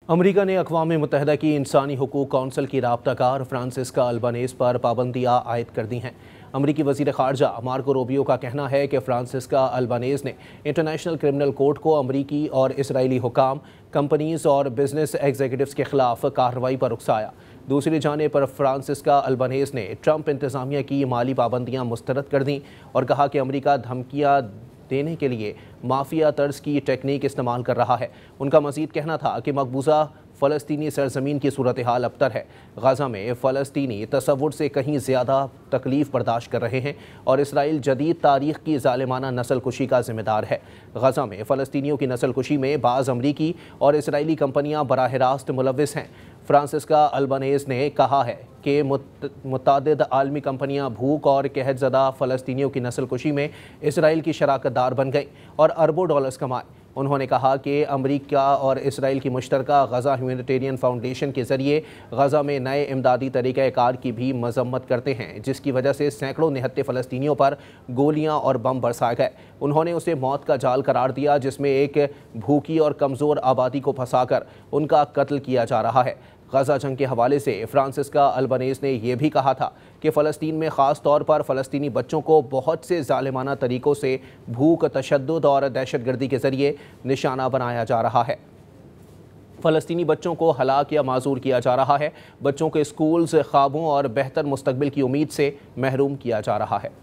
امریکہ نے اقوام متحدہ کی انسانی حقوق کونسل کی رابطہ کار فرانسسکا البنیز پر پابندیاں عائد کر دی ہیں۔ امریکی وزیر خارجہ مارکو روبیو کا کہنا ہے کہ فرانسسکا البنیز نے انٹرنیشنل کرمنل کورٹ کو امریکی اور اسرائیلی حکام، کمپنیز اور بزنس ایگزیکٹوز کے خلاف کارروائی پر اکسایا۔ دوسری جانب پر فرانسسکا البنیز نے ٹرمپ انتظامیہ کی مالی پابندیاں مسترد کر دیں اور کہا کہ امریکہ دھمکیاں دینے کے لیے مافیا طرز کی ٹیکنیک استعمال کر رہا ہے۔ ان کا مزید کہنا تھا کہ مقبوضہ فلسطینی سرزمین کی صورتحال ابتر ہے۔ غزہ میں فلسطینی تصور سے کہیں زیادہ تکلیف برداشت کر رہے ہیں اور اسرائیل جدید تاریخ کی ظالمانہ نسل کشی کا ذمہ دار ہے۔ غزہ میں فلسطینیوں کی نسل کشی میں بعض امریکی اور اسرائیلی کمپنیاں براہ راست ملوث ہیں۔ فرانسسکا البنیز نے کہا ہے کہ متعدد عالمی کمپنیاں بھوک اور قحط زدہ فلسطینیوں کی نسل کشی میں اسرائیل کی شراکت دار بن گئیں اور اربوں ڈالرز کمائے۔ انہوں نے کہا کہ امریکہ اور اسرائیل کی مشترکہ غزہ ہیومینیٹیرین فاؤنڈیشن کے ذریعے غزہ میں نئے امدادی طریقہ کار کی بھی مذمت کرتے ہیں، جس کی وجہ سے سینکڑوں نہتے فلسطینیوں پر گولیاں اور بم برسائے گئے۔ انہوں نے اسے موت کا جال قرار دیا جس میں ایک بھوکی اور کمزور آبادی کو پھنسا کر ان کا قتل کیا جا رہا ہے۔ غزہ جنگ کے حوالے سے فرانسسکا البنیز نے یہ بھی کہا تھا کہ فلسطین میں خاص طور پر فلسطینی بچوں کو بہت سے ظالمانہ طریقوں سے بھوک، تشدد اور دہشت گردی کے ذریعے نشانہ بنایا جا رہا ہے۔ فلسطینی بچوں کو ہلاک یا معذور کیا جا رہا ہے، بچوں کے اسکولز، خوابوں اور بہتر مستقبل کی امید سے محروم کیا جا رہا ہے۔